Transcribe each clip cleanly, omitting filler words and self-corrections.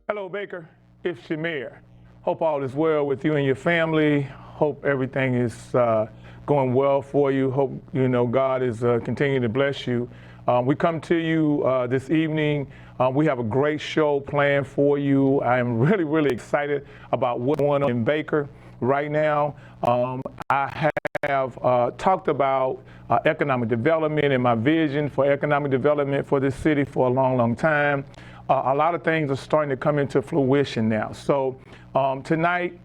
Hello, Baker. It's Shamir. Hope all is well with you and your family. Hope everything is going well for you. Hope God is continuing to bless you. We come to you this evening. We have a great show planned for you. I am really excited about what's going on in Baker right now. I have talked about economic development and my vision for economic development for this city for a long time. A lot of things are starting to come into fruition now. So tonight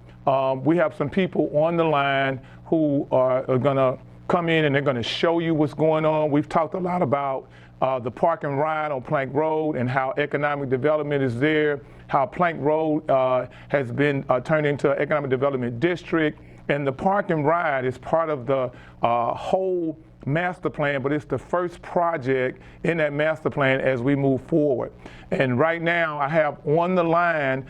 we have some people on the line who are going to come in and they're going to show you what's going on. We've talked a lot about the park and ride on Plank Road and how economic development is there, how Plank Road has been turned into an economic development district. And the park and ride is part of the whole master plan, but it's the first project in that master plan as we move forward. And right now I have on the line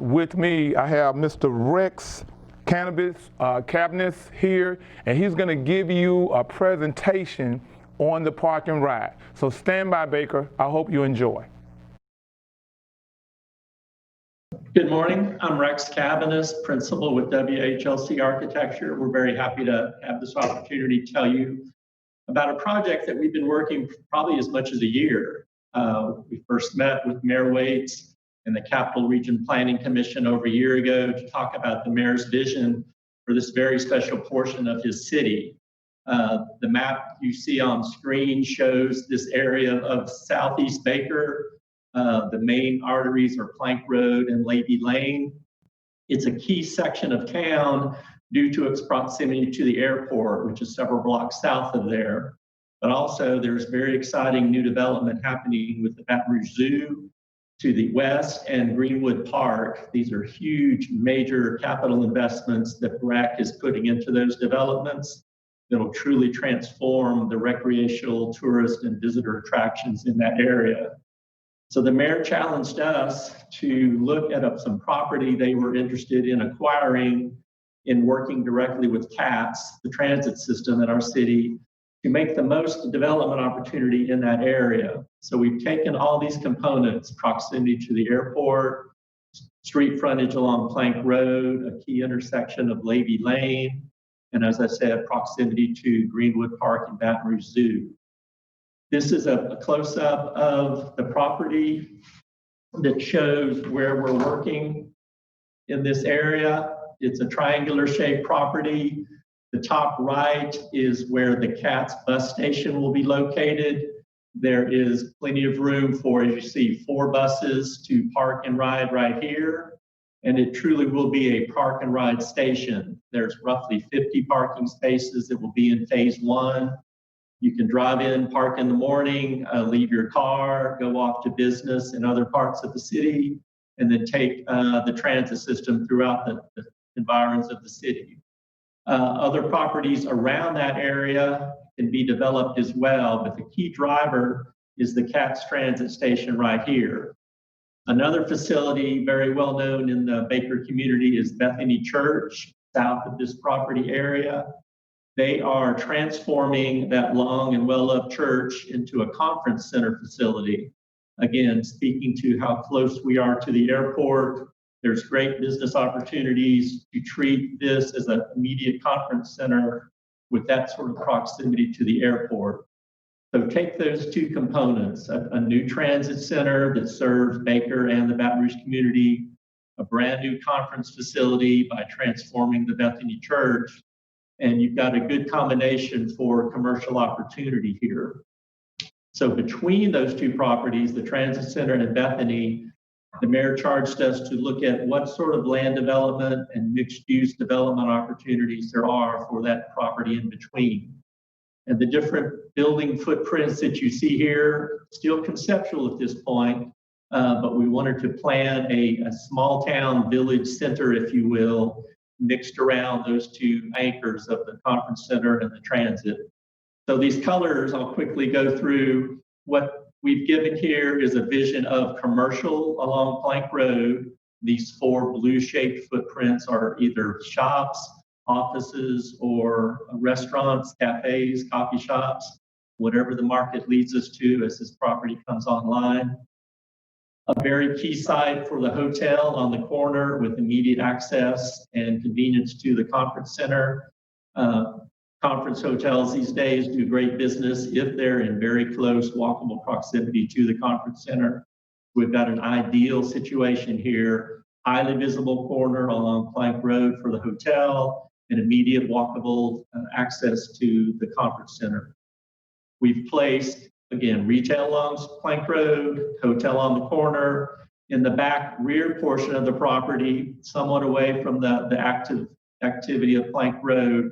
with me, I have Mr. Rex Cabness here, and he's going to give you a presentation on the park and ride. So stand by, Baker. I hope you enjoy. Good morning. I'm Rex Cabness, principal with WHLC Architecture. We're very happy to have this opportunity to tell you about a project that we've been working probably as much as a year. We first met with Mayor Waits and the Capital Region Planning Commission over a year ago to talk about the mayor's vision for this very special portion of his city. The map you see on screen shows this area of Southeast Baker. The main arteries are Plank Road and Levy Lane. It's a key section of town due to its proximity to the airport, which is several blocks south of there. But also there's very exciting new development happening with the Baton Rouge Zoo to the west and Greenwood Park. These are huge, major capital investments that BRAC is putting into those developments that'll truly transform the recreational, tourist, and visitor attractions in that area. So the mayor challenged us to look at some property they were interested in acquiring in working directly with CATS, the transit system in our city, to make the most development opportunity in that area. So we've taken all these components, proximity to the airport, street frontage along Plank Road, a key intersection of Levy Lane, and as I said, proximity to Greenwood Park and Baton Rouge Zoo. This is a close-up of the property that shows where we're working in this area. It's a triangular shaped property. The top right is where the CATS bus station will be located. There is plenty of room for, as you see, 4 buses to park and ride right here. And it truly will be a park and ride station. There's roughly 50 parking spaces that will be in phase 1. You can drive in, park in the morning, leave your car, go off to business in other parts of the city, and then take the transit system throughout the environs of the city. Other properties around that area can be developed as well, but the key driver is the CATS transit station right here. Another facility very well known in the Baker community is Bethany Church, south of this property area. They are transforming that long and well-loved church into a conference center facility. Again, speaking to how close we are to the airport, there's great business opportunities to treat this as an immediate conference center with that sort of proximity to the airport. So take those two components, a new transit center that serves Baker and the Baton Rouge community, a brand new conference facility by transforming the Bethany Church, and you've got a good combination for commercial opportunity here. So between those two properties, the transit center and Bethany, the mayor charged us to look at what sort of land development and mixed-use development opportunities there are for that property in between. And the different building footprints that you see here, still conceptual at this point, but we wanted to plan a small town village center, if you will, mixed around those two anchors of the conference center and the transit. So these colors, I'll quickly go through. What we've given here is a vision of commercial along Plank Road. These 4 blue-shaped footprints are either shops, offices, or restaurants, cafes, coffee shops, whatever the market leads us to as this property comes online. A very key site for the hotel on the corner with immediate access and convenience to the conference center. Conference hotels these days do great business if they're in very close walkable proximity to the conference center. We've got an ideal situation here, highly visible corner along Plank Road for the hotel and immediate walkable access to the conference center. We've placed, again, retail along Plank Road, hotel on the corner. In the back rear portion of the property, somewhat away from the active activity of Plank Road,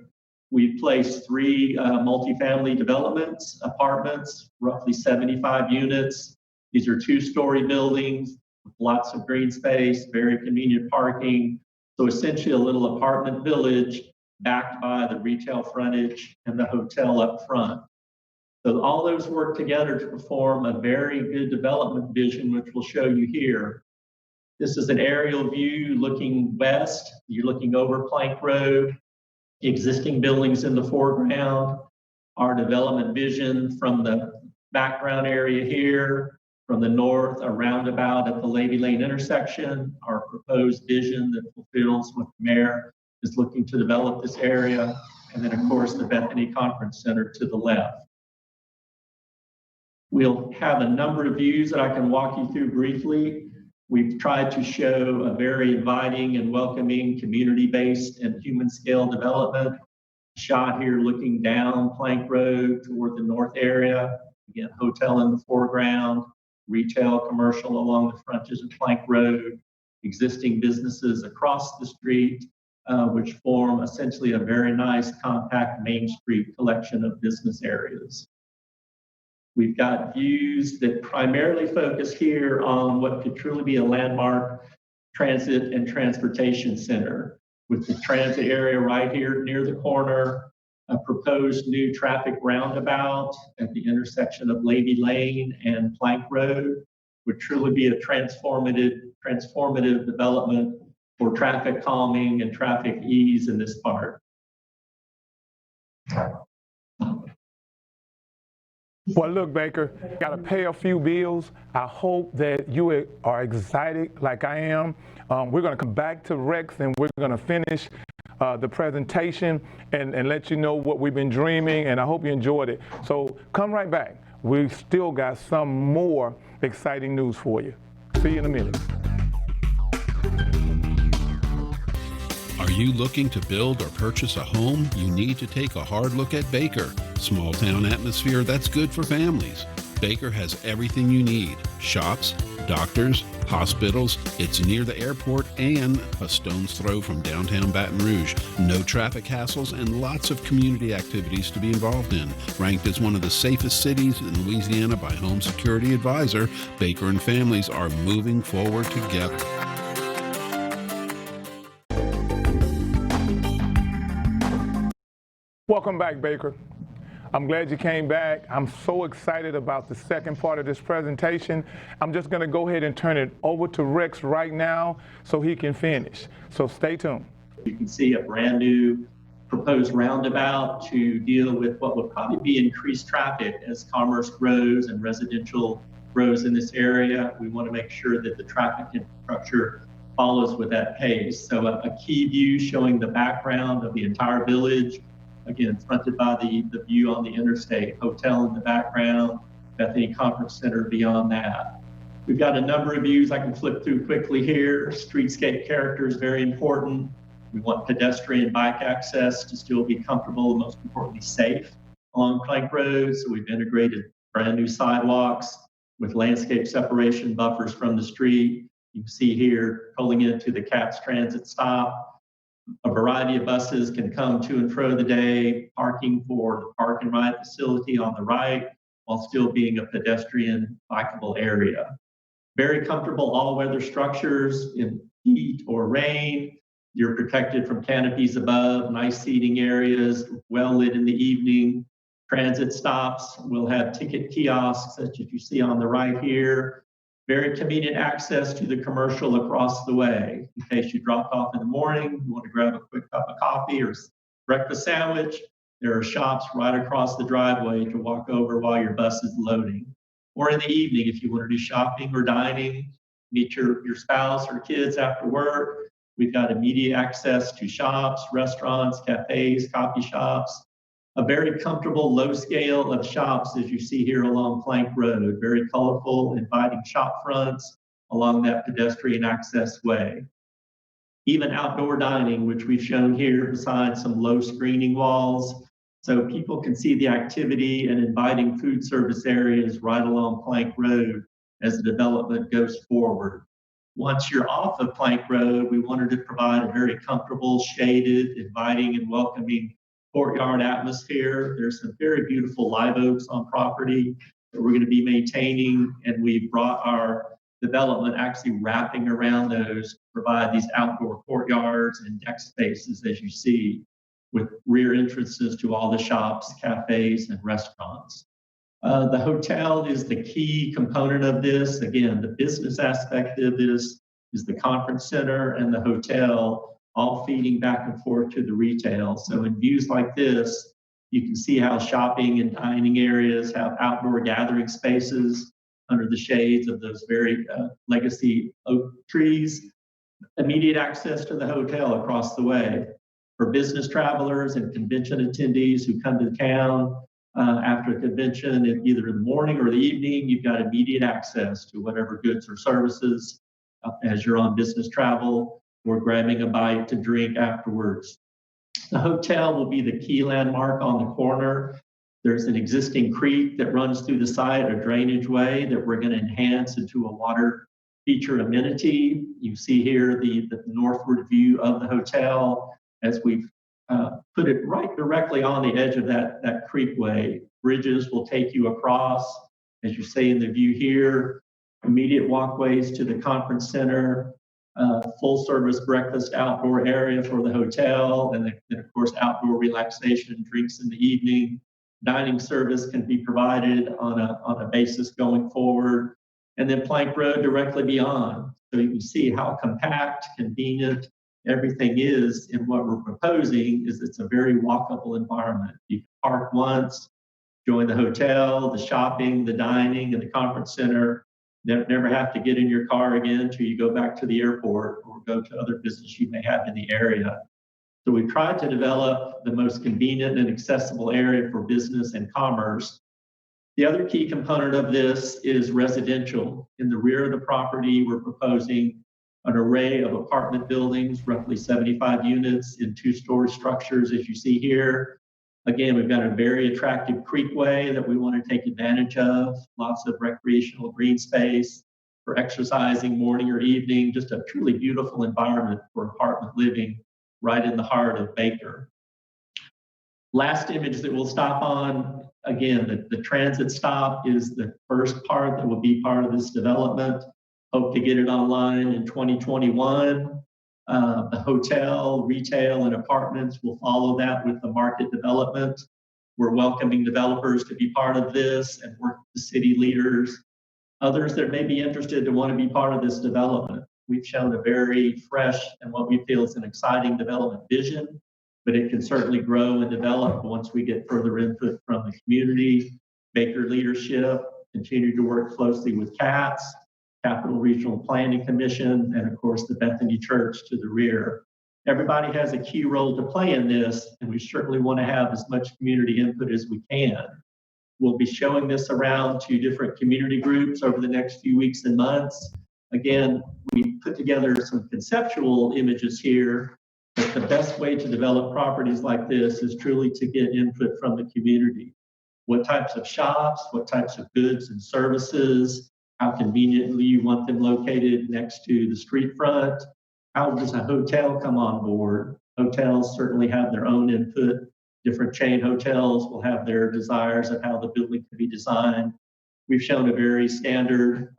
we've placed 3 multifamily developments, apartments, roughly 75 units. These are 2-story buildings with lots of green space, very convenient parking. So essentially a little apartment village backed by the retail frontage and the hotel up front. So all those work together to form a very good development vision, which we'll show you here. This is an aerial view looking west. You're looking over Plank Road, existing buildings in the foreground, our development vision from the background area here, from the north, a roundabout at the Lady Lane intersection, our proposed vision that fulfills what the mayor is looking to develop this area, and then of course the Bethany Conference Center to the left. We'll have a number of views that I can walk you through briefly. We've tried to show a very inviting and welcoming community-based and human-scale development. Shot here looking down Plank Road toward the north area. Again, hotel in the foreground, retail, commercial along the frontage of Plank Road, existing businesses across the street, which form essentially a very nice compact Main Street collection of business areas. We've got views that primarily focus here on what could truly be a landmark transit and transportation center, with the transit area right here near the corner, a proposed new traffic roundabout at the intersection of Lady Lane and Plank Road, would truly be a transformative development for traffic calming and traffic ease in this part. Well, look, Baker, got to pay a few bills. I hope that you are excited like I am. We're going to come back to Rex and we're going to finish the presentation and let you know what we've been dreaming, and I hope you enjoyed it. So come right back. We've still got some more exciting news for you. See you in a minute. Are you looking to build or purchase a home? You need to take a hard look at Baker. Small town atmosphere that's good for families. Baker has everything you need. Shops, doctors, hospitals. It's near the airport and a stone's throw from downtown Baton Rouge. No traffic hassles and lots of community activities to be involved in. Ranked as one of the safest cities in Louisiana by Home Security Advisor, Baker and families are moving forward together. Welcome back, Baker. I'm glad you came back. I'm so excited about the second part of this presentation. I'm just going to go ahead and turn it over to Rex right now so he can finish. So stay tuned. You can see a brand new proposed roundabout to deal with what will probably be increased traffic as commerce grows and residential grows in this area. We want to make sure that the traffic infrastructure follows with that pace. So a key view showing the background of the entire village, again, fronted by the view on the interstate, hotel in the background, Bethany Conference Center beyond that. We've got a number of views I can flip through quickly here. Streetscape character is very important. We want pedestrian bike access to still be comfortable and most importantly safe along Plank Road. So we've integrated brand new sidewalks with landscape separation buffers from the street. You can see here pulling into the CATS transit stop. A variety of buses can come to and fro the day, parking for the park and ride facility on the right, while still being a pedestrian bikeable area. Very comfortable all-weather structures in heat or rain. You're protected from canopies above, nice seating areas, well lit in the evening. Transit stops will have ticket kiosks, such as you see on the right here. Very convenient access to the commercial across the way. In case you dropped off in the morning, you want to grab a quick cup of coffee or breakfast sandwich, there are shops right across the driveway to walk over while your bus is loading. Or in the evening, if you want to do shopping or dining, meet your spouse or kids after work. We've got immediate access to shops, restaurants, cafes, coffee shops, a very comfortable low scale of shops as you see here along Plank Road, very colorful, inviting shop fronts along that pedestrian access way. Even outdoor dining, which we've shown here beside some low screening walls, so people can see the activity and inviting food service areas right along Plank Road as the development goes forward. Once you're off of Plank Road, we wanted to provide a very comfortable, shaded, inviting, and welcoming courtyard atmosphere. There's some very beautiful live oaks on property that we're going to be maintaining, and we've brought our development actually wrapping around those to provide these outdoor courtyards and deck spaces, as you see, with rear entrances to all the shops, cafes, and restaurants. The hotel is the key component of this. Again, the business aspect of this is the conference center and the hotel, all feeding back and forth to the retail. So in views like this, you can see how shopping and dining areas have outdoor gathering spaces under the shades of those very legacy oak trees. Immediate access to the hotel across the way. For business travelers and convention attendees who come to town after a convention, either in the morning or the evening, you've got immediate access to whatever goods or services as you're on business travel or grabbing a bite to drink afterwards. The hotel will be the key landmark on the corner. There's an existing creek that runs through the site, a drainage way that we're going to enhance into a water feature amenity. You see here the northward view of the hotel as we've put it right directly on the edge of that creekway. Bridges will take you across, as you see in the view here, immediate walkways to the conference center, full service breakfast outdoor area for the hotel, and then of course outdoor relaxation, drinks in the evening. Dining service can be provided on a basis going forward. And then Plank Road directly beyond. So you can see how compact, convenient everything is. And what we're proposing is it's a very walkable environment. You can park once, join the hotel, the shopping, the dining, and the conference center. Never have to get in your car again until you go back to the airport or go to other business you may have in the area. So we tried to develop the most convenient and accessible area for business and commerce. The other key component of this is residential. In the rear of the property, we're proposing an array of apartment buildings, roughly 75 units in two-story structures, as you see here. Again, we've got a very attractive creekway that we want to take advantage of, lots of recreational green space for exercising morning or evening, just a truly beautiful environment for apartment living right in the heart of Baker. Last image that we'll stop on, again, the transit stop is the first part that will be part of this development. Hope to get it online in 2021. The hotel, retail, and apartments will follow that with the market development. We're welcoming developers to be part of this and work with the city leaders. Others that may be interested to want to be part of this development. We've shown a very fresh and what we feel is an exciting development vision, but it can certainly grow and develop once we get further input from the community, Baker leadership, continue to work closely with CATS, Capital Regional Planning Commission, and of course the Bethany Church to the rear. Everybody has a key role to play in this, and we certainly want to have as much community input as we can. We'll be showing this around to different community groups over the next few weeks and months. Again, we put together some conceptual images here, but the best way to develop properties like this is truly to get input from the community. What types of shops, what types of goods and services, how conveniently you want them located next to the street front, how does a hotel come on board? Hotels certainly have their own input. Different chain hotels will have their desires of how the building can be designed. We've shown a very standard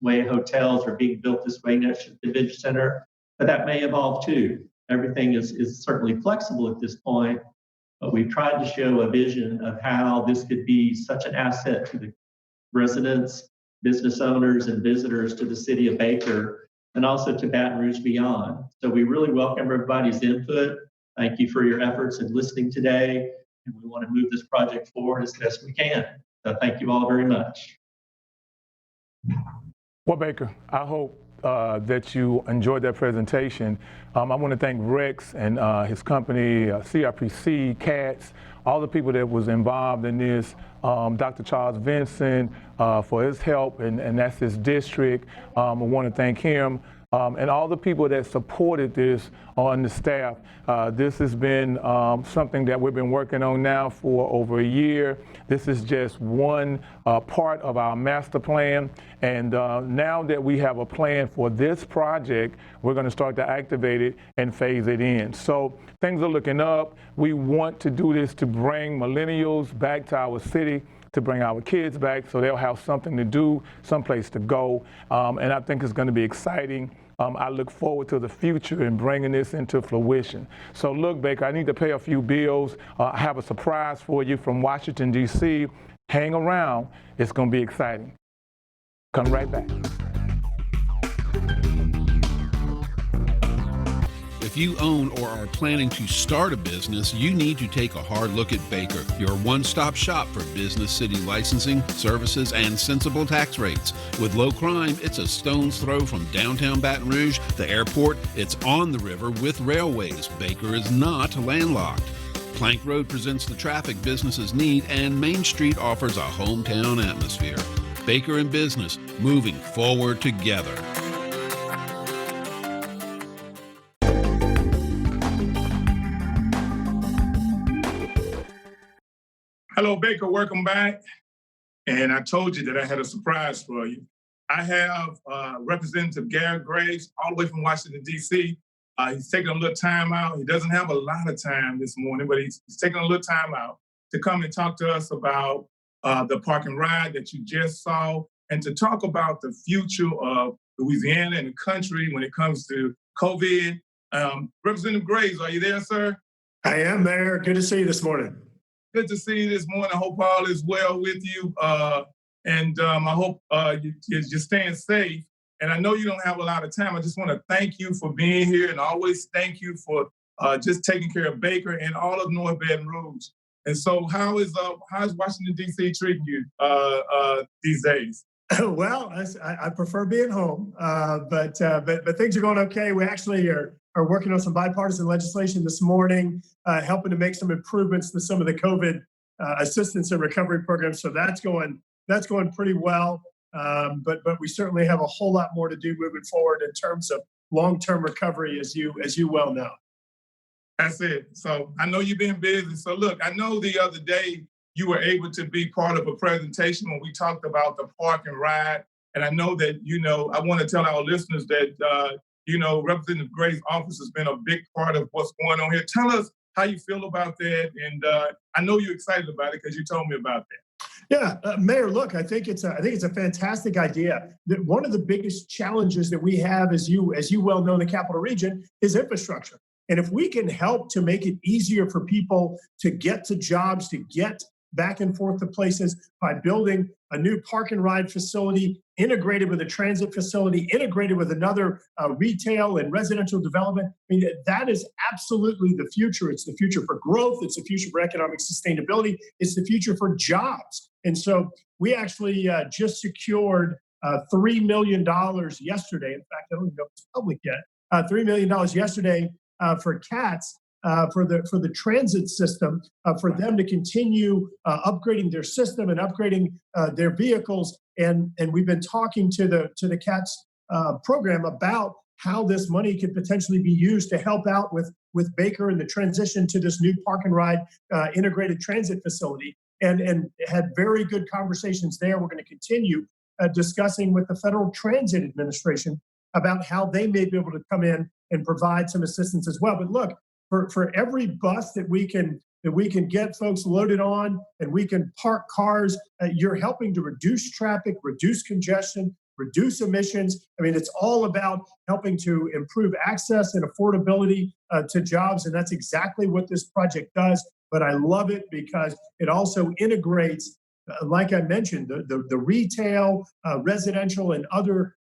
way hotels are being built this way next to the convention center, but that may evolve too. Everything is certainly flexible at this point, but we've tried to show a vision of how this could be such an asset to the residents, business owners, and visitors to the city of Baker, and also to Baton Rouge beyond. So we really welcome everybody's input. Thank you for your efforts in listening today, and we want to move this project forward as best we can. So thank you all very much. Well, Baker, I hope that you enjoyed that presentation. I want to thank Rex and his company, CRPC, CATS, all the people that was involved in this, Dr. Charles Vincent for his help, and that's his district. I want to thank him. And all the people that supported this on the staff. This has been something that we've been working on now for over a year. This is just one part of our master plan. And now that we have a plan for this project, we're going to start to activate it and phase it in. So things are looking up. We want to do this to bring millennials back to our city, to bring our kids back so they'll have something to do, someplace to go. And I think it's going to be exciting. I look forward to the future and bringing this into fruition. So look, Baker, I need to pay a few bills. I have a surprise for you from Washington, D.C. Hang around. It's going to be exciting. Come right back. If you own or are planning to start a business, you need to take a hard look at Baker, your one-stop shop for business city licensing, services, and sensible tax rates. With low crime, it's a stone's throw from downtown Baton Rouge, the airport. It's on the river with railways. Baker is not landlocked. Plank Road presents the traffic businesses need, and Main Street offers a hometown atmosphere. Baker and business, moving forward together. Hello, Baker, welcome back. And I told you that I had a surprise for you. I have Representative Garrett Graves, all the way from Washington, D.C. He's taking a little time out. He doesn't have a lot of time this morning, but he's taking a little time out to come and talk to us about the park and ride that you just saw, and to talk about the future of Louisiana and the country when it comes to COVID. Representative Graves, are you there, sir? I am, Mayor. Good to see you this morning. Good to see you this morning. I hope all is well with you. And I hope you're staying safe. And I know you don't have a lot of time. I just want to thank you for being here, and always thank you for just taking care of Baker and all of North Baton Rouge. And so how is Washington, D.C. treating you these days? Well, I prefer being home, but things are going okay. We actually are working on some bipartisan legislation this morning, helping to make some improvements to some of the COVID assistance and recovery programs. So that's going pretty well. But we certainly have a whole lot more to do moving forward in terms of long-term recovery, as you well know. That's it. So I know you've been busy. So look, I know the other day you were able to be part of a presentation when we talked about the park and ride. And I know that, I want to tell our listeners that, Representative Gray's office has been a big part of what's going on here. Tell us how you feel about that. And I know you're excited about it because you told me about that. Yeah, Mayor, look, I think it's a fantastic idea. That one of the biggest challenges that we have, as you well know in the Capital Region, is infrastructure. And if we can help to make it easier for people to get to jobs, to get back and forth to places by building a new park and ride facility, integrated with a transit facility, integrated with another retail and residential development. I mean, that is absolutely the future. It's the future for growth. It's the future for economic sustainability. It's the future for jobs. And so we actually just secured $3 million yesterday. In fact, I don't even know if it's public yet. $3 million yesterday for CATS. For the transit system, for them to continue upgrading their system and upgrading their vehicles, and we've been talking to the CATS program about how this money could potentially be used to help out with Baker and the transition to this new park and ride integrated transit facility, and had very good conversations there. We're going to continue discussing with the Federal Transit Administration about how they may be able to come in and provide some assistance as well. But look, for every bus that we can get folks loaded on and we can park cars, you're helping to reduce traffic, reduce congestion, reduce emissions. I mean, it's all about helping to improve access and affordability to jobs, and that's exactly what this project does. But I love it because it also integrates, like I mentioned, the retail, residential, and other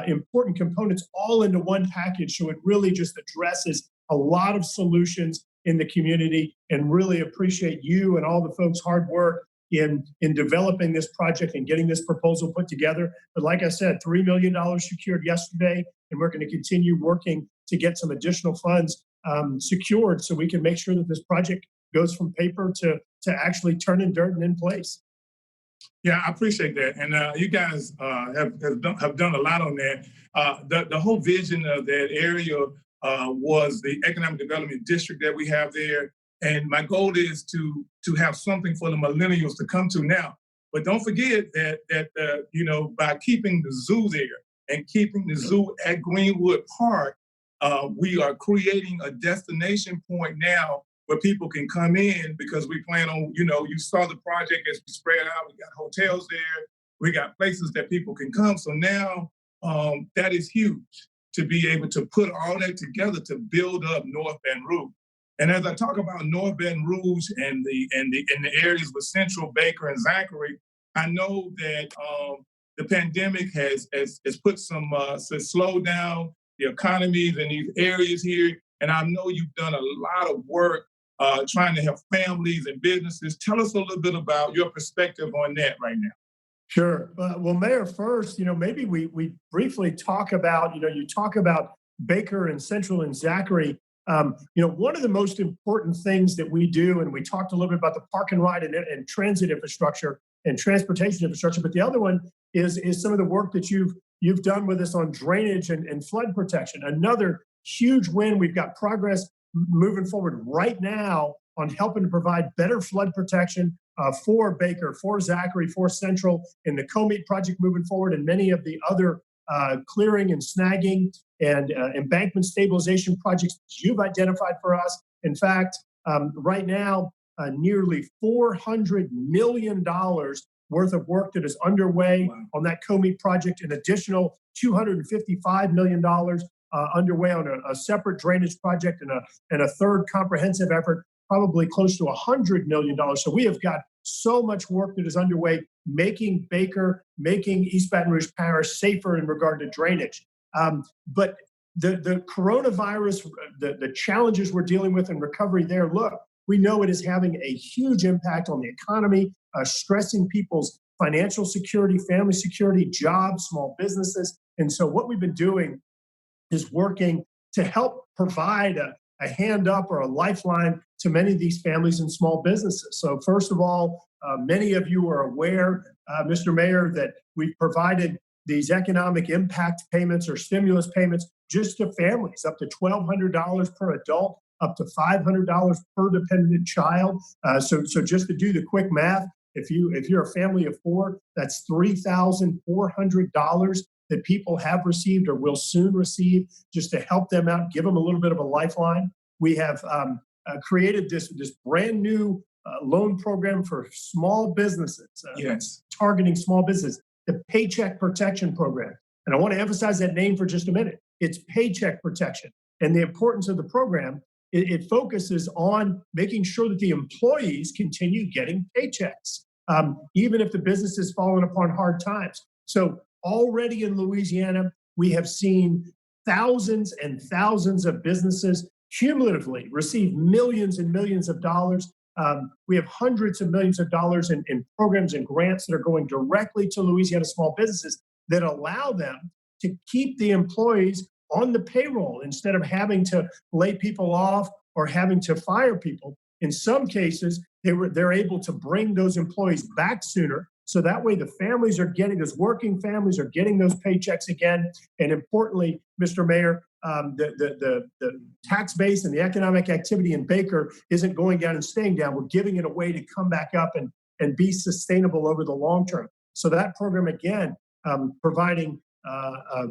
important components all into one package. So it really just addresses a lot of solutions in the community, and really appreciate you and all the folks' hard work in developing this project and getting this proposal put together. But like I said, $3 million secured yesterday, and we're going to continue working to get some additional funds secured so we can make sure that this project goes from paper to actually turning dirt and in place. Yeah, I appreciate that, and you guys have done a lot on that. The whole vision of that area was the economic development district that we have there, and my goal is to have something for the millennials to come to now. But don't forget that by keeping the zoo there and keeping the zoo at Greenwood Park, we are creating a destination point now where people can come in, because we plan on, you saw the project as we spread out. We got hotels there. We got places that people can come. So now that is huge, to be able to put all that together to build up North Baton Rouge. And as I talk about North Baton Rouge and the areas with Central, Baker, and Zachary, I know that the pandemic has put slowed down the economies in these areas here. And I know you've done a lot of work trying to help families and businesses. Tell us a little bit about your perspective on that right now. Sure. Well, Mayor, first, maybe we briefly talk about, you talk about Baker and Central and Zachary. One of the most important things that we do, and we talked a little bit about the park and ride and transit infrastructure and transportation infrastructure, but the other one is some of the work that you've done with us on drainage and flood protection. Another huge win. We've got progress moving forward right now on helping to provide better flood protection for Baker, for Zachary, for Central, and the COMET project moving forward, and many of the other clearing and snagging and embankment stabilization projects that you've identified for us. In fact, right now, nearly $400 million worth of work that is underway on that COMET project, an additional $255 million underway on a separate drainage project, and a third comprehensive effort, probably close to $100 million. So we have got so much work that is underway, making Baker, making East Baton Rouge Parish safer in regard to drainage. But the coronavirus, the challenges we're dealing with in recovery there, look, we know it is having a huge impact on the economy, stressing people's financial security, family security, jobs, small businesses. And so what we've been doing is working to help provide a hand up or a lifeline to many of these families and small businesses. So first of all, many of you are aware, Mr. Mayor, that we've provided these economic impact payments or stimulus payments just to families, up to $1,200 per adult, up to $500 per dependent child. So just to do the quick math, if you're a family of four, that's $3,400 that people have received or will soon receive, just to help them out, give them a little bit of a lifeline. We have created this brand new loan program for small businesses, targeting small business, the Paycheck Protection Program. And I want to emphasize that name for just a minute. It's Paycheck Protection. And the importance of the program, it focuses on making sure that the employees continue getting paychecks, even if the business is falling upon hard times. So already in Louisiana, we have seen thousands and thousands of businesses cumulatively receive millions and millions of dollars. We have hundreds of millions of dollars in programs and grants that are going directly to Louisiana small businesses that allow them to keep the employees on the payroll instead of having to lay people off or having to fire people. In some cases, they're able to bring those employees back sooner. So that way the families are getting, those working families are getting those paychecks again. And importantly, Mr. Mayor, the tax base and the economic activity in Baker isn't going down and staying down. We're giving it a way to come back up and be sustainable over the long term. So that program, again, providing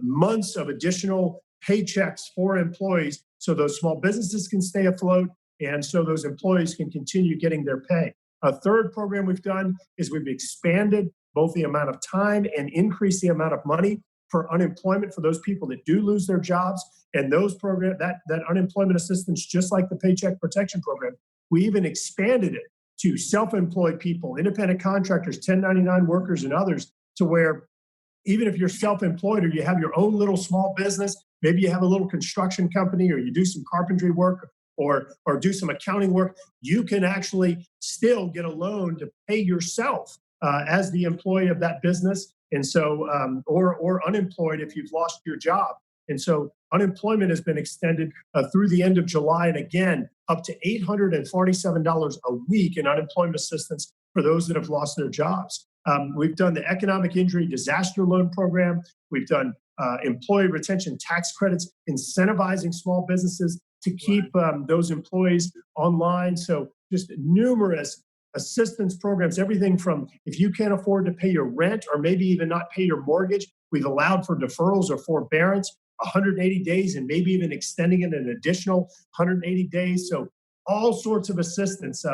months of additional paychecks for employees so those small businesses can stay afloat and so those employees can continue getting their pay. A third program we've done is we've expanded both the amount of time and increased the amount of money for unemployment for those people that do lose their jobs. And those programs, that unemployment assistance, just like the Paycheck Protection Program, we even expanded it to self-employed people, independent contractors, 1099 workers, and others, to where even if you're self-employed or you have your own little small business, maybe you have a little construction company or you do some carpentry work or do some accounting work, you can actually still get a loan to pay yourself as the employee of that business. And so, or unemployed if you've lost your job. And so unemployment has been extended through the end of July, and again, up to $847 a week in unemployment assistance for those that have lost their jobs. We've done the economic injury disaster loan program. We've done employee retention tax credits, incentivizing small businesses to keep those employees online. So just numerous assistance programs, everything from if you can't afford to pay your rent or maybe even not pay your mortgage, we've allowed for deferrals or forbearance, 180 days, and maybe even extending it an additional 180 days. So all sorts of assistance,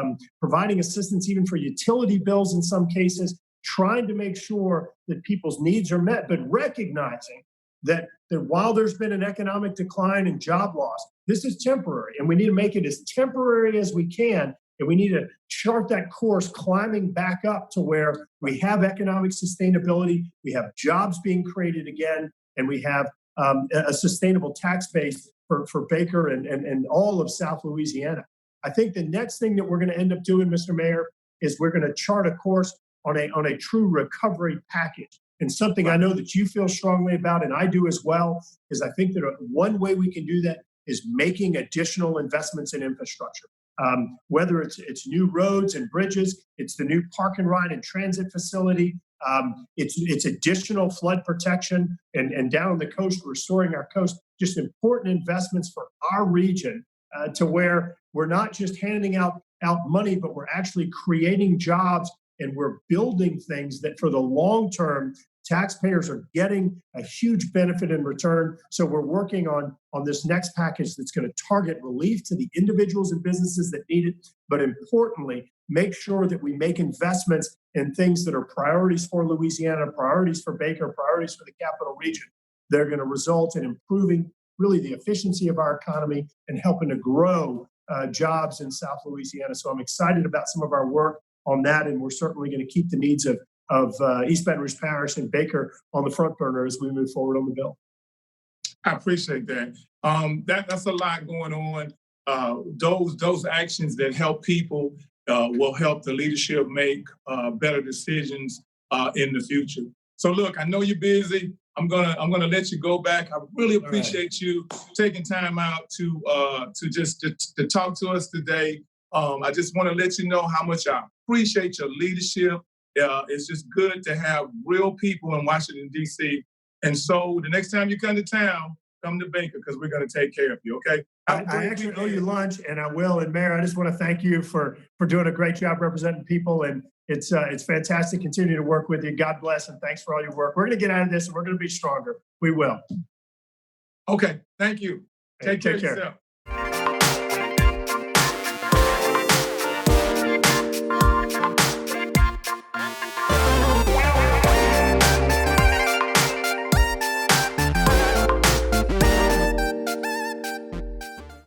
providing assistance even for utility bills in some cases, trying to make sure that people's needs are met, but recognizing that while there's been an economic decline and job loss, this is temporary, and we need to make it as temporary as we can. And we need to chart that course, climbing back up to where we have economic sustainability, we have jobs being created again, and we have a sustainable tax base for Baker and all of South Louisiana. I think the next thing that we're going to end up doing, Mr. Mayor, is we're going to chart a course on a true recovery package. And something I know that you feel strongly about, and I do as well, is I think that one way we can do that is making additional investments in infrastructure. Whether it's new roads and bridges, it's the new park and ride and transit facility, it's additional flood protection and down on the coast, restoring our coast, just important investments for our region to where we're not just handing out money, but we're actually creating jobs and we're building things that for the long term, taxpayers are getting a huge benefit in return. So we're working on this next package that's going to target relief to the individuals and businesses that need it, but importantly, make sure that we make investments in things that are priorities for Louisiana, priorities for Baker, priorities for the capital region. They're going to result in improving really the efficiency of our economy and helping to grow jobs in South Louisiana. So I'm excited about some of our work on that, and we're certainly going to keep the needs of East Baton Rouge Parish and Baker on the front burner as we move forward on the bill. I appreciate that. That's a lot going on. Those actions that help people will help the leadership make better decisions in the future. So look, I know you're busy. I'm gonna let you go back. I really appreciate you taking time out to talk to us today. I just want to let you know how much I appreciate your leadership. It's just good to have real people in Washington, D.C. And so the next time you come to town, come to Baker because we're going to take care of you, okay? I actually owe you lunch, and I will. And Mayor, I just want to thank you for doing a great job representing people. And it's fantastic. Continue to work with you. God bless, and thanks for all your work. We're going to get out of this, and we're going to be stronger. We will. Okay, thank you. Take care of yourself.